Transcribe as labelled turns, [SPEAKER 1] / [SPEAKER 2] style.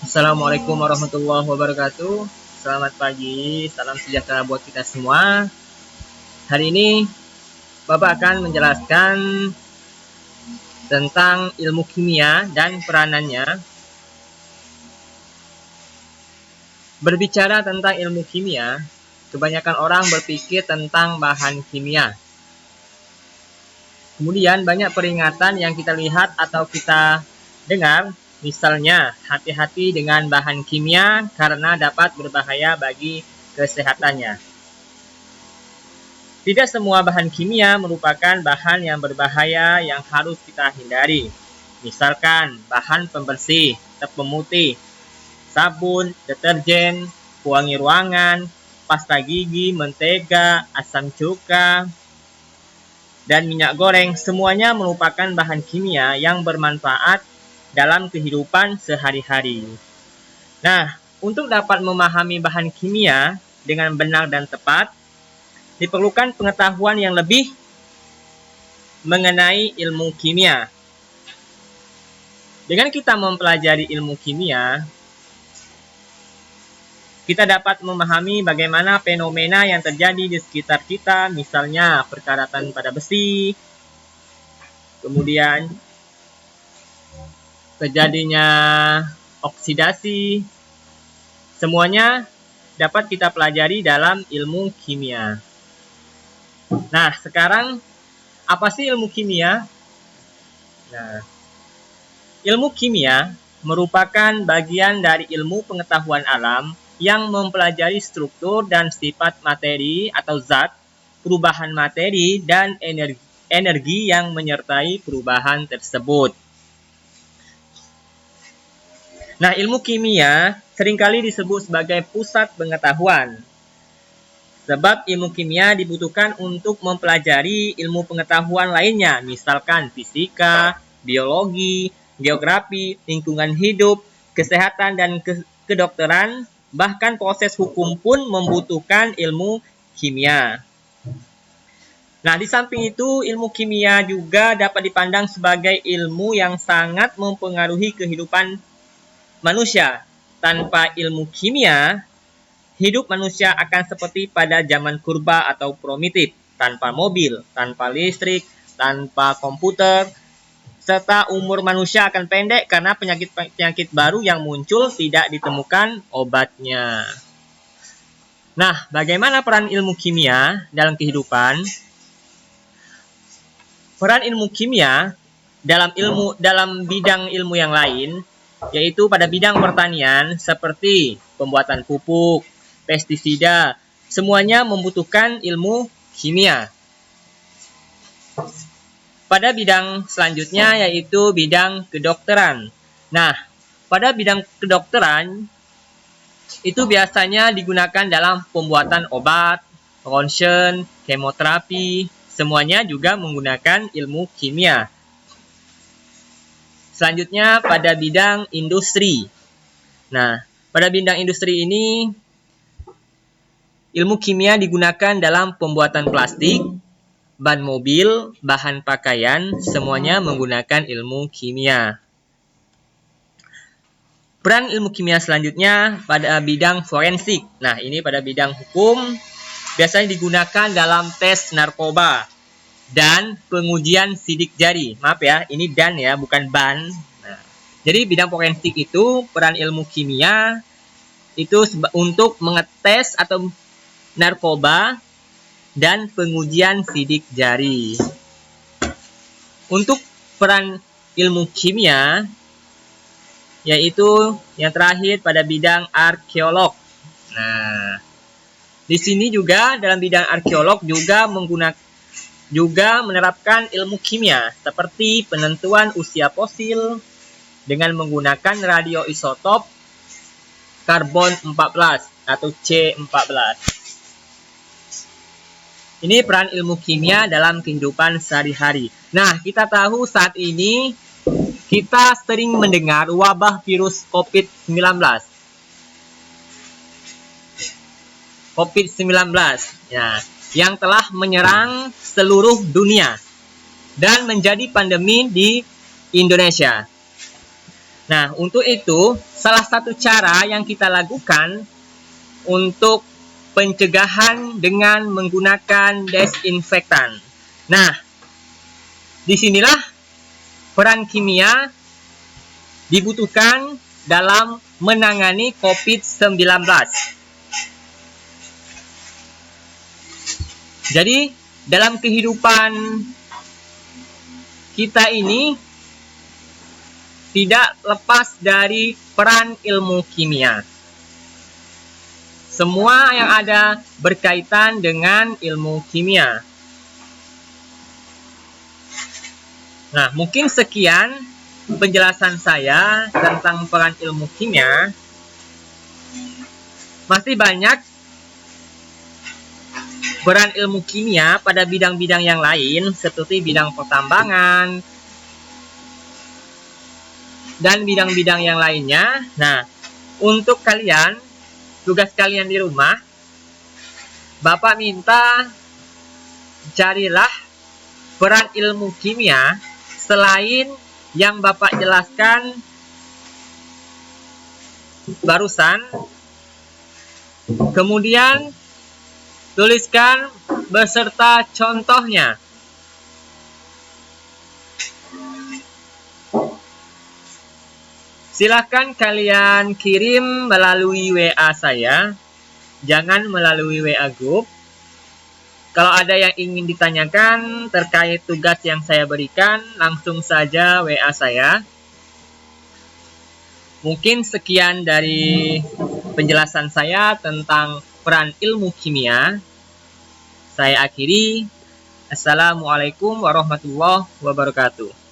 [SPEAKER 1] Assalamualaikum warahmatullahi wabarakatuh. Selamat pagi, salam sejahtera buat kita semua. Hari ini Bapak akan menjelaskan tentang ilmu kimia dan peranannya. Berbicara tentang ilmu kimia, kebanyakan orang berpikir tentang bahan kimia. Kemudian banyak peringatan yang kita lihat atau kita dengar. Misalnya, hati-hati dengan bahan kimia karena dapat berbahaya bagi kesehatannya. Tidak semua bahan kimia merupakan bahan yang berbahaya yang harus kita hindari. Misalkan, bahan pembersih, tepung pemutih, sabun, deterjen, pewangi ruangan, pasta gigi, mentega, asam cuka, dan minyak goreng. Semuanya merupakan bahan kimia yang bermanfaat dalam kehidupan sehari-hari. Nah, untuk dapat memahami bahan kimia dengan benar dan tepat, diperlukan pengetahuan yang lebih mengenai ilmu kimia. Dengan kita mempelajari ilmu kimia, kita dapat memahami bagaimana fenomena yang terjadi di sekitar kita, misalnya perkaratan pada besi, kemudian terjadinya oksidasi, semuanya dapat kita pelajari dalam ilmu kimia. Nah, sekarang apa sih ilmu kimia? Nah, ilmu kimia merupakan bagian dari ilmu pengetahuan alam yang mempelajari struktur dan sifat materi atau zat, perubahan materi, dan energi yang menyertai perubahan tersebut. Nah, ilmu kimia seringkali disebut sebagai pusat pengetahuan. Sebab ilmu kimia dibutuhkan untuk mempelajari ilmu pengetahuan lainnya, misalkan fisika, biologi, geografi, lingkungan hidup, kesehatan, dan kedokteran, bahkan proses hukum pun membutuhkan ilmu kimia. Nah, di samping itu, ilmu kimia juga dapat dipandang sebagai ilmu yang sangat mempengaruhi kehidupan manusia. Tanpa ilmu kimia, hidup manusia akan seperti pada zaman purba atau primitif, tanpa mobil, tanpa listrik, tanpa komputer, serta umur manusia akan pendek karena penyakit-penyakit baru yang muncul tidak ditemukan obatnya. Nah, bagaimana peran ilmu kimia dalam kehidupan? Peran ilmu kimia dalam bidang ilmu yang lain, yaitu pada bidang pertanian seperti pembuatan pupuk, pestisida, semuanya membutuhkan ilmu kimia. Pada bidang selanjutnya yaitu bidang kedokteran. Nah, pada bidang kedokteran itu biasanya digunakan dalam pembuatan obat, ronsen, kemoterapi, semuanya juga menggunakan ilmu kimia. Selanjutnya pada bidang industri. Nah, pada bidang industri ini ilmu kimia digunakan dalam pembuatan plastik, ban mobil, bahan pakaian, semuanya menggunakan ilmu kimia. Peran ilmu kimia selanjutnya pada bidang forensik. Nah, ini pada bidang hukum biasanya digunakan dalam tes narkoba dan pengujian sidik jari. Maaf ya, ini dan ya, bukan ban. Nah, jadi bidang forensik itu peran ilmu kimia itu untuk mengetes atau narkoba dan pengujian sidik jari. Untuk peran ilmu kimia, yaitu yang terakhir pada bidang arkeolog. Nah, di sini juga dalam bidang arkeolog juga menerapkan ilmu kimia seperti penentuan usia fosil dengan menggunakan radioisotop karbon 14 atau C14. Ini peran ilmu kimia dalam kehidupan sehari-hari. Nah, kita tahu saat ini kita sering mendengar wabah virus COVID-19. COVID-19 ya, yang telah menyerang seluruh dunia dan menjadi pandemi di Indonesia. Nah, untuk itu salah satu cara yang kita lakukan untuk pencegahan dengan menggunakan desinfektan. Nah, disinilah peran kimia dibutuhkan dalam menangani COVID-19. Jadi, dalam kehidupan kita ini tidak lepas dari peran ilmu kimia. Semua yang ada berkaitan dengan ilmu kimia. Nah, mungkin sekian penjelasan saya tentang peran ilmu kimia. Masih banyak peran ilmu kimia pada bidang-bidang yang lain, seperti bidang pertambangan dan bidang-bidang yang lainnya. Nah, untuk kalian, tugas kalian di rumah, Bapak minta carilah peran ilmu kimia selain yang Bapak jelaskan barusan. Kemudian tuliskan beserta contohnya. Silahkan kalian kirim melalui WA saya, jangan melalui WA Group. Kalau ada yang ingin ditanyakan terkait tugas yang saya berikan, langsung saja WA saya. Mungkin sekian dari penjelasan saya tentang peran ilmu kimia. Saya akhiri. Assalamualaikum warahmatullahi wabarakatuh.